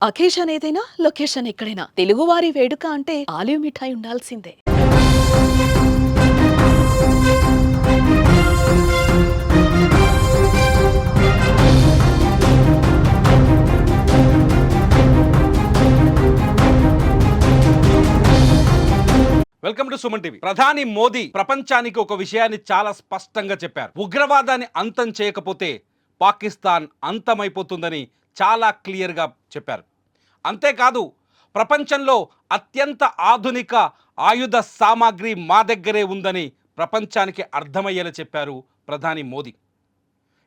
Occasion ఏదైనా location ఎక్కడైనా తెలుగువారి వేడుక అంటే ఆలివ్ మిఠాయి ఉండాల్సిందే. Welcome to Suman TV. ప్రధాని మోదీ ప్రపంచానికి ఒక విషయాన్ని చాలా స్పష్టంగా చెప్పారు. ఉగ్రవాదాన్ని అంతం చేయకపోతే పాకిస్తాన్ అంతమైపోతుందని చాలా క్లియర్గా చెప్పారు. అంతేకాదు, ప్రపంచంలో అత్యంత ఆధునిక ఆయుధ సామాగ్రి మా దగ్గరే ఉందని ప్రపంచానికి అర్థమయ్యేలా చెప్పారు ప్రధాని మోదీ.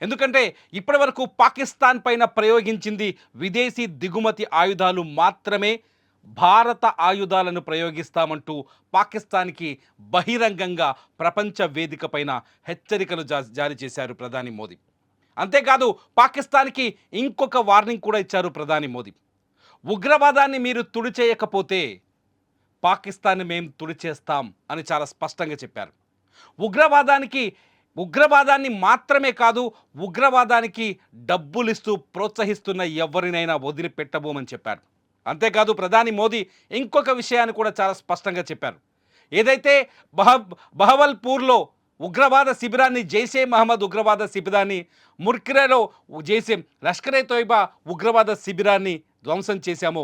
ఎందుకంటే ఇప్పటివరకు పాకిస్తాన్ పైన ప్రయోగించింది విదేశీ దిగుమతి ఆయుధాలు మాత్రమే. భారత ఆయుధాలను ప్రయోగిస్తామంటూ పాకిస్తాన్కి బహిరంగంగా ప్రపంచ వేదిక పైన హెచ్చరికలు జారీ చేశారు ప్రధాని మోదీ. అంతేకాదు, పాకిస్తాన్కి ఇంకొక వార్నింగ్ కూడా ఇచ్చారు ప్రధాని మోదీ. ఉగ్రవాదాన్ని మీరు తుడిచేయకపోతే పాకిస్తాన్ని మేము తుడిచేస్తాం అని చాలా స్పష్టంగా చెప్పారు. ఉగ్రవాదాన్ని మాత్రమే కాదు, ఉగ్రవాదానికి డబ్బులిస్తూ ప్రోత్సహిస్తున్న ఎవరినైనా వదిలిపెట్టబోమని చెప్పారు. అంతేకాదు, ప్రధాని మోదీ ఇంకొక విషయాన్ని కూడా చాలా స్పష్టంగా చెప్పారు. ఏదైతే బహవల్పూర్లో ఉగ్రవాద శిబిరాన్ని, జైషే మహమ్మద్ ఉగ్రవాద శిబిరాన్ని, ముర్కిరేలో జైషే లష్కరే తోయిబా ఉగ్రవాద శిబిరాన్ని ధ్వంసం చేశామో,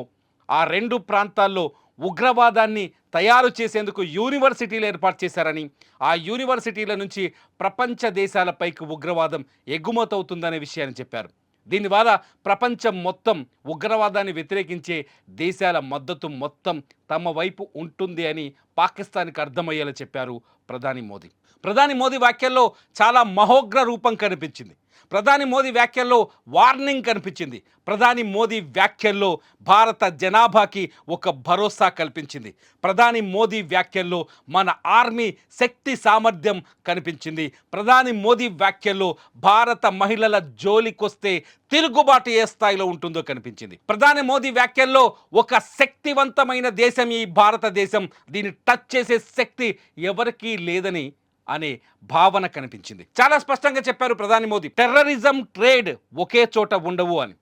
ఆ రెండు ప్రాంతాల్లో ఉగ్రవాదాన్ని తయారు చేసేందుకు యూనివర్సిటీలు ఏర్పాటు చేశారని, ఆ యూనివర్సిటీల నుంచి ప్రపంచ దేశాలపైకి ఉగ్రవాదం ఎగుమతవుతుందనే విషయాన్ని చెప్పారు. దీనివల్ల ప్రపంచం మొత్తం ఉగ్రవాదాన్ని వ్యతిరేకించే దేశాల మద్దతు మొత్తం తమ వైపు ఉంటుంది అని పాకిస్తాన్కి అర్థమయ్యేలా చెప్పారు ప్రధాని మోదీ. ప్రధాని మోదీ వ్యాఖ్యల్లో చాలా మహోగ్ర రూపం కనిపించింది. ప్రధాని మోదీ వ్యాఖ్యల్లో వార్నింగ్ కనిపించింది. ప్రధాని మోదీ వ్యాఖ్యల్లో భారత జనాభాకి ఒక భరోసా కల్పించింది. ప్రధాని మోదీ వ్యాఖ్యల్లో మన ఆర్మీ శక్తి సామర్థ్యం కనిపించింది. ప్రధాని మోదీ వ్యాఖ్యల్లో భారత మహిళల జోలికొస్తే తిరుగుబాటు ఏ స్థాయిలో ఉంటుందో కనిపించింది. ప్రధాని మోదీ వ్యాఖ్యల్లో ఒక శక్తివంతమైన దేశం ఈ భారతదేశం, దీన్ని టచ్ చేసే శక్తి ఎవరికీ లేదని అనే భావన కనిపించింది. చాలా స్పష్టంగా చెప్పారు ప్రధాని మోదీ, టెర్రరిజం, ట్రేడ్ ఒకే చోట ఉండవు అని.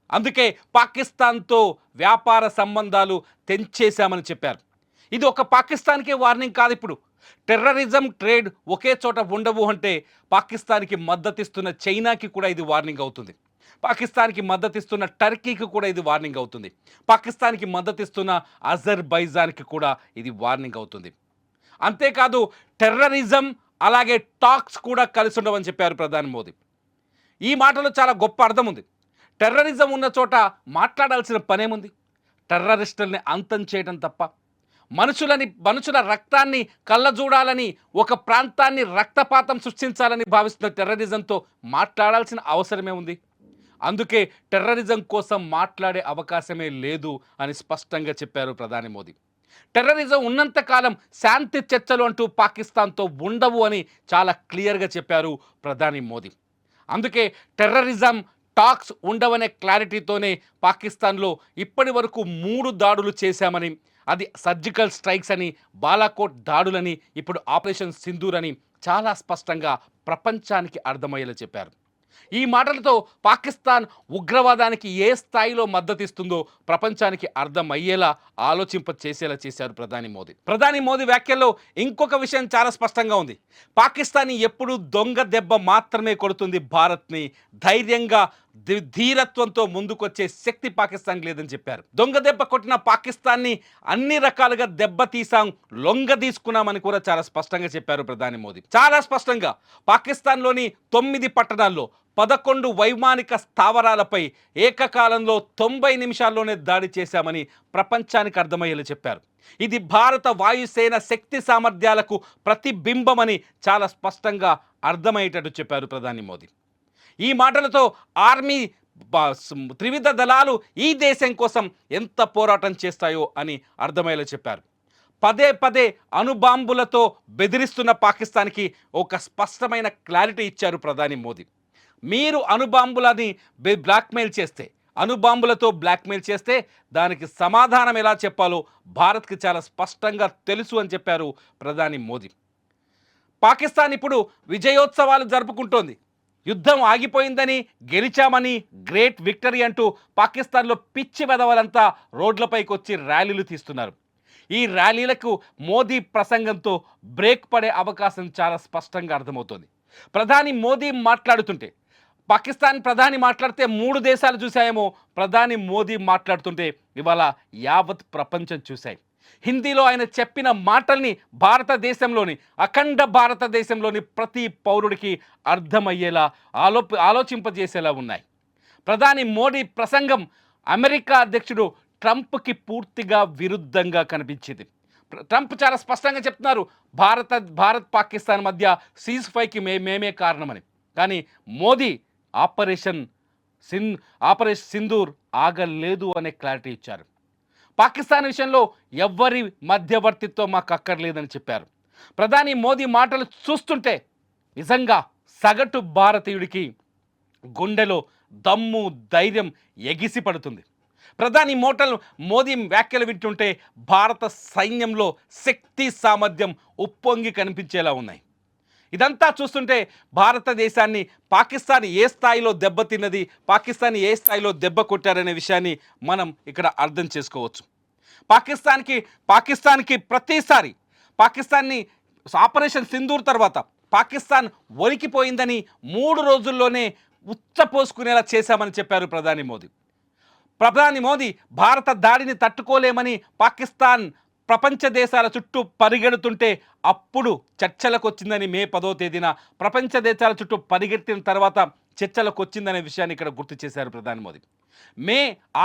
అందుకే పాకిస్తాన్తో వ్యాపార సంబంధాలు తెంచేశామని చెప్పారు. ఇది ఒక పాకిస్తాన్కే వార్నింగ్ కాదు. ఇప్పుడు టెర్రరిజం, ట్రేడ్ ఒకే చోట ఉండవు అంటే పాకిస్తాన్కి మద్దతిస్తున్న చైనాకి కూడా ఇది వార్నింగ్ అవుతుంది. పాకిస్తాన్కి మద్దతిస్తున్న టర్కీకి కూడా ఇది వార్నింగ్ అవుతుంది. పాకిస్తాన్కి మద్దతిస్తున్న అజర్బైజాన్కి కూడా ఇది వార్నింగ్ అవుతుంది. అంతేకాదు, టెర్రరిజం అలాగే టాక్స్ కూడా కలిసి ఉండవని చెప్పారు ప్రధాని మోదీ. ఈ మాటలో చాలా గొప్ప అర్థం ఉంది. టెర్రరిజం ఉన్న చోట మాట్లాడాల్సిన పనేముంది? టెర్రరిస్టుల్ని అంతం చేయడం తప్ప. మనుషుల రక్తాన్ని కళ్ళజూడాలని, ఒక ప్రాంతాన్ని రక్తపాతం సృష్టించాలని భావిస్తున్న టెర్రరిజంతో మాట్లాడాల్సిన అవసరమే ఉంది? అందుకే టెర్రరిజం కోసం మాట్లాడే అవకాశమే లేదు అని స్పష్టంగా చెప్పారు ప్రధాని మోదీ. టెర్రరిజం ఉన్నంతకాలం శాంతి చర్చలు అంటూ పాకిస్తాన్తో ఉండవు అని చాలా క్లియర్గా చెప్పారు ప్రధాని మోదీ. అందుకే టెర్రరిజం టాక్స్ ఉండవనే క్లారిటీతోనే పాకిస్తాన్లో ఇప్పటి వరకు 3 దాడులు చేశామని, అది సర్జికల్ స్ట్రైక్స్ అని, బాలాకోట్ దాడులని, ఇప్పుడు ఆపరేషన్ సింధూర్ అని చాలా స్పష్టంగా ప్రపంచానికి అర్థమయ్యేలా చెప్పారు. ఈ మాటలతో పాకిస్తాన్ ఉగ్రవాదానికి ఏ స్థాయిలో మద్దతిస్తుందో ప్రపంచానికి అర్థమయ్యేలా ఆలోచింప చేసేలా చేశారు ప్రధాని మోదీ. ప్రధాని మోదీ వ్యాఖ్యల్లో ఇంకొక విషయం చాలా స్పష్టంగా ఉంది. పాకిస్తాన్ ఎప్పుడు దొంగ దెబ్బ మాత్రమే కొడుతుంది భారత్ని, ధైర్యంగా ధీరత్వంతో ముందుకొచ్చే శక్తి పాకిస్తాన్కి లేదని చెప్పారు. దొంగ దెబ్బ కొట్టిన పాకిస్తాన్ని అన్ని రకాలుగా దెబ్బతీసాం, లొంగ తీసుకున్నామని కూడా చాలా స్పష్టంగా చెప్పారు ప్రధాని మోదీ. చాలా స్పష్టంగా పాకిస్తాన్లోని 9 పట్టణాల్లో 11 వైమానిక స్థావరాలపై ఏకకాలంలో 90 నిమిషాల్లోనే దాడి చేశామని ప్రపంచానికి అర్థమయ్యేలా చెప్పారు. ఇది భారత వాయుసేన శక్తి సామర్థ్యాలకు ప్రతిబింబమని చాలా స్పష్టంగా అర్థమయ్యేటట్టు చెప్పారు ప్రధాని మోదీ. ఈ మాటలతో ఆర్మీ, త్రివిధ దళాలు ఈ దేశం కోసం ఎంత పోరాటం చేస్తాయో అని అర్థమయ్యేలా చెప్పారు. పదే పదే అణుబాంబులతో బెదిరిస్తున్న పాకిస్తాన్కి ఒక స్పష్టమైన క్లారిటీ ఇచ్చారు ప్రధాని మోదీ. మీరు అణుబాంబులని అణుబాంబులతో బ్లాక్మెయిల్ చేస్తే దానికి సమాధానం ఎలా చెప్పాలో భారత్కి చాలా స్పష్టంగా తెలుసు అని చెప్పారు ప్రధాని మోదీ. పాకిస్తాన్ ఇప్పుడు విజయోత్సవాలు జరుపుకుంటోంది. యుద్ధం ఆగిపోయిందని, గెలిచామని, గ్రేట్ విక్టరీ అంటూ పాకిస్తాన్లో పిచ్చి వెధవలంతా రోడ్లపైకి వచ్చి ర్యాలీలు తీస్తున్నారు. ఈ ర్యాలీలకు మోదీ ప్రసంగంతో బ్రేక్ పడే అవకాశం చాలా స్పష్టంగా అర్థమవుతోంది. ప్రధాని మోదీ మాట్లాడుతుంటే, పాకిస్తాన్ ప్రధాని మాట్లాడితే 3 దేశాలు చూశాయేమో, ప్రధాని మోదీ మాట్లాడుతుంటే ఇవాళ యావత్ ప్రపంచం చూశాయి. హిందీలో ఆయన చెప్పిన మాటల్ని భారతదేశంలోని, అఖండ భారతదేశంలోని ప్రతి పౌరుడికి అర్థమయ్యేలా, ఆలోచింపజేసేలా ఉన్నాయి. ప్రధాని మోడీ ప్రసంగం అమెరికా అధ్యక్షుడు ట్రంప్కి పూర్తిగా విరుద్ధంగా కనిపించింది. ట్రంప్ చాలా స్పష్టంగా చెప్తున్నారు, భారత్ పాకిస్తాన్ మధ్య సీజ్ ఫైర్కి మేమే కారణమని. కానీ మోదీ ఆపరేషన్ సింధూర్ ఆగలేదు అనే క్లారిటీ ఇచ్చారు. పాకిస్తాన్ విషయంలో ఎవ్వరి మధ్యవర్తిత్వం మాకు అక్కర్లేదని చెప్పారు. ప్రధాని మోదీ మాటలు చూస్తుంటే నిజంగా సగటు భారతీయుడికి గుండెలో దమ్ము, ధైర్యం ఎగిసి పడుతుంది. ప్రధాని మోదీ వ్యాఖ్యలు వింటుంటే భారత సైన్యంలో శక్తి సామర్థ్యం ఉప్పొంగి కనిపించేలా ఉన్నాయి. ఇదంతా చూస్తుంటే భారతదేశాన్ని పాకిస్తాన్ ఏ స్థాయిలో దెబ్బతిన్నది, పాకిస్తాన్ ఏ స్థాయిలో దెబ్బ కొట్టారనే విషయాన్ని మనం ఇక్కడ అర్థం చేసుకోవచ్చు. పాకిస్తాన్కి ప్రతిసారి పాకిస్తాన్ని ఆపరేషన్ సింధూర్ తర్వాత పాకిస్తాన్ ఒలికిపోయిందని 3 రోజుల్లోనే ఉచ్చపోసుకునేలా చేశామని చెప్పారు ప్రధాని మోదీ భారత దాడిని తట్టుకోలేమని పాకిస్తాన్ ప్రపంచ దేశాల చుట్టూ పరిగెడుతుంటే అప్పుడు చర్చలకు వచ్చిందని మే 10వ తేదీన ప్రపంచ దేశాల చుట్టూ పరిగెత్తిన తర్వాత చర్చలకు వచ్చిందనే విషయాన్ని ఇక్కడ గుర్తు చేశారు ప్రధాని మోదీ. మే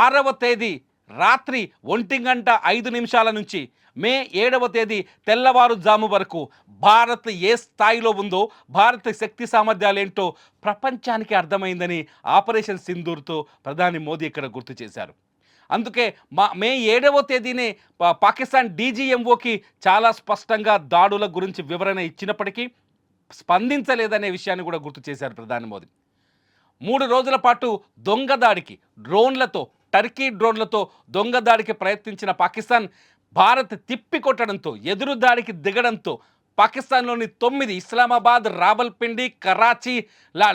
6వ తేదీ రాత్రి 1:05 నుంచి మే 7వ తేదీ తెల్లవారుజాము వరకు భారత్ ఏ స్థాయిలో ఉందో, భారత్ శక్తి సామర్థ్యాలేంటో ప్రపంచానికి అర్థమైందని ఆపరేషన్ సింధూర్తో ప్రధాని మోదీ ఇక్కడ గుర్తు చేశారు. అందుకే మే 7వ తేదీనే పాకిస్తాన్ డీజీఎంఓకి చాలా స్పష్టంగా దాడుల గురించి వివరణ ఇచ్చినప్పటికీ స్పందించలేదనే విషయాన్ని కూడా గుర్తు చేశారు ప్రధాని మోదీ. 3 రోజుల పాటు దొంగ దాడికి టర్కీ డ్రోన్లతో దొంగ దాడికి ప్రయత్నించిన పాకిస్తాన్ భారత్ తిప్పికొట్టడంతో, ఎదురు దాడికి దిగడంతో పాకిస్తాన్లోని 9 ఇస్లామాబాద్, రావల్పిండి, కరాచీ,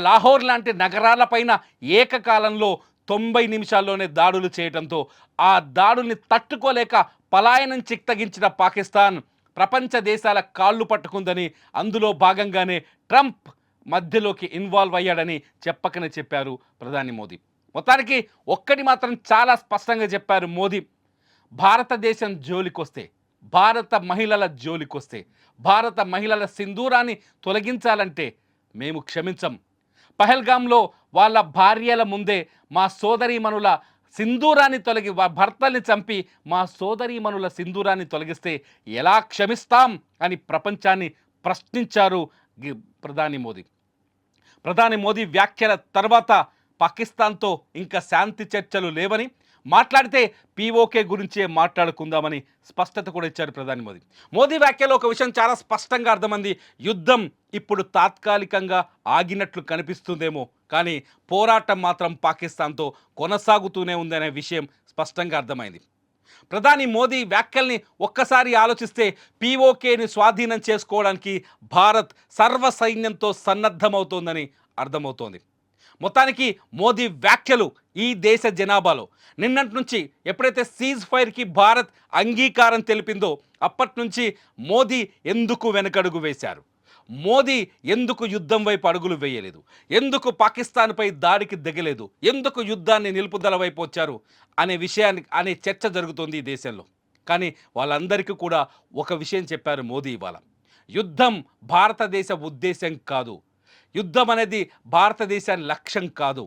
లాహోర్ లాంటి నగరాలపైన ఏకకాలంలో 90 నిమిషాల్లోనే దాడులు చేయడంతో ఆ దాడుల్ని తట్టుకోలేక పలాయనం చిత్తగించిన పాకిస్తాన్ ప్రపంచ దేశాల కాళ్ళు పట్టుకుందని, అందులో భాగంగానే ట్రంప్ మధ్యలోకి ఇన్వాల్వ్ అయ్యాడని చెప్పకనే చెప్పారు ప్రధాని మోదీ. మొత్తానికి ఒక్కటి మాత్రం చాలా స్పష్టంగా చెప్పారు మోదీ, భారతదేశం జోలికొస్తే, భారత మహిళల జోలికొస్తే, భారత మహిళల సింధూరాన్ని తొలగించాలంటే మేము క్షమించం. పహల్గామ్లో వాళ్ళ భార్యల ముందే మా సోదరీమణుల సింధూరాన్ని భర్తల్ని చంపి మా సోదరీమణుల సింధూరాన్ని తొలగిస్తే ఎలా క్షమిస్తాం అని ప్రపంచాన్ని ప్రశ్నించారు ప్రధాని మోదీ వ్యాఖ్యల తర్వాత పాకిస్తాన్తో ఇంకా శాంతి చర్చలు లేవని, మాట్లాడితే పీఓకే గురించే మాట్లాడుకుందామని స్పష్టత కూడా ఇచ్చారు ప్రధాని మోదీ వ్యాఖ్యలో ఒక విషయం చాలా స్పష్టంగా అర్థమైంది. యుద్ధం ఇప్పుడు తాత్కాలికంగా ఆగినట్లు కనిపిస్తుందేమో, కానీ పోరాటం మాత్రం పాకిస్తాన్తో కొనసాగుతూనే ఉందనే విషయం స్పష్టంగా అర్థమైంది. ప్రధాని మోదీ వ్యాఖ్యల్ని ఒక్కసారి ఆలోచిస్తే పీఓకేని స్వాధీనం చేసుకోవడానికి భారత్ సర్వ సైన్యంతో సన్నద్ధమవుతోందని అర్థమవుతోంది. మొత్తానికి మోదీ వ్యాఖ్యలు ఈ దేశ జనాభాలో నిన్నటి నుంచి ఎప్పుడైతే సీజ్ ఫైర్కి భారత్ అంగీకారం తెలిపిందో అప్పటి నుంచి మోదీ ఎందుకు వెనకడుగు వేశారు, మోదీ ఎందుకు యుద్ధం వైపు అడుగులు వేయలేదు, ఎందుకు పాకిస్తాన్పై దాడికి దిగలేదు, ఎందుకు యుద్ధాన్ని నిలుపుదల వైపు వచ్చారు అనే చర్చ జరుగుతోంది ఈ దేశంలో. కానీ వాళ్ళందరికీ కూడా ఒక విషయం చెప్పారు మోదీ ఇవాళ, యుద్ధం భారతదేశ ఉద్దేశం కాదు, యుద్ధం అనేది భారతదేశాన్ని లక్ష్యం కాదు,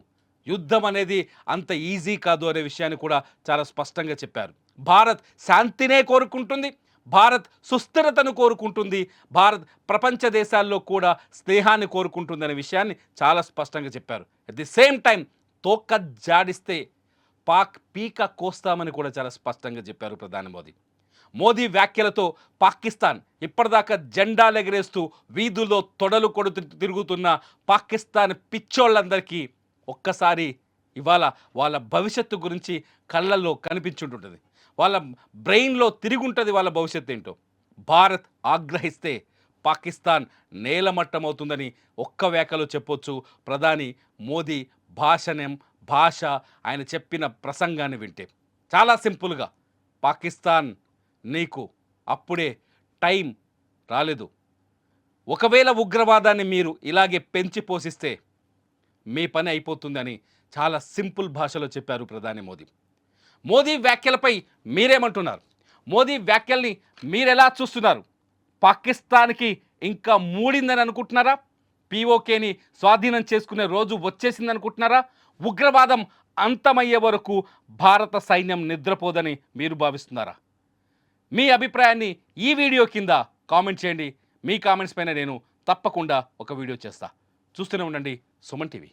యుద్ధం అనేది అంత ఈజీ కాదు అనే విషయాన్ని కూడా చాలా స్పష్టంగా చెప్పారు. భారత్ శాంతినే కోరుకుంటుంది, భారత్ సుస్థిరతను కోరుకుంటుంది, భారత్ ప్రపంచ దేశాల్లో కూడా స్నేహాన్ని కోరుకుంటుంది అనే విషయాన్ని చాలా స్పష్టంగా చెప్పారు. అట్ ది సేమ్ టైం తోక జాడిస్తే పీక కోస్తామని కూడా చాలా స్పష్టంగా చెప్పారు ప్రధాని మోదీ వ్యాఖ్యలతో పాకిస్తాన్ ఇప్పటిదాకా జెండాలు ఎగరేస్తూ వీధుల్లో తొడలు కొడుతూ తిరుగుతున్న పాకిస్తాన్ పిచ్చోళ్ళందరికీ ఒక్కసారి ఇవాళ వాళ్ళ భవిష్యత్తు గురించి కళ్ళల్లో కనిపించుంటుంటుంది, వాళ్ళ బ్రెయిన్లో తిరుగుంటుంది వాళ్ళ భవిష్యత్తు ఏంటో. భారత్ ఆగ్రహిస్తే పాకిస్తాన్ నేలమట్టమవుతుందని ఒక్క వేకలో చెప్పొచ్చు. ప్రధాని మోదీ భాష ఆయన చెప్పిన ప్రసంగాన్ని వింటే చాలా సింపుల్గా పాకిస్తాన్ నీకు అప్పుడే టైం రాలేదు. ఒకవేళ ఉగ్రవాదాన్ని మీరు ఇలాగే పెంచి పోషిస్తే మీ పని అయిపోతుందని చాలా సింపుల్ భాషలో చెప్పారు ప్రధాని మోదీ. మోదీ వ్యాఖ్యలపై మీరేమంటున్నారు? మోదీ వ్యాఖ్యల్ని మీరెలా చూస్తున్నారు? పాకిస్తాన్కి ఇంకా మూడిందని అనుకుంటున్నారా? పీఓకేని స్వాధీనం చేసుకునే రోజు వచ్చేసింది అనుకుంటున్నారా? ఉగ్రవాదం అంతమయ్యే వరకు భారత సైన్యం నిద్రపోదని మీరు భావిస్తున్నారా? మీ అభిప్రాయాన్ని ఈ వీడియో కింద కామెంట్ చేయండి. మీ కామెంట్స్ పైన నేను తప్పకుండా ఒక వీడియో చేస్తా. చూస్తూనే ఉండండి సుమన్ టీవీ.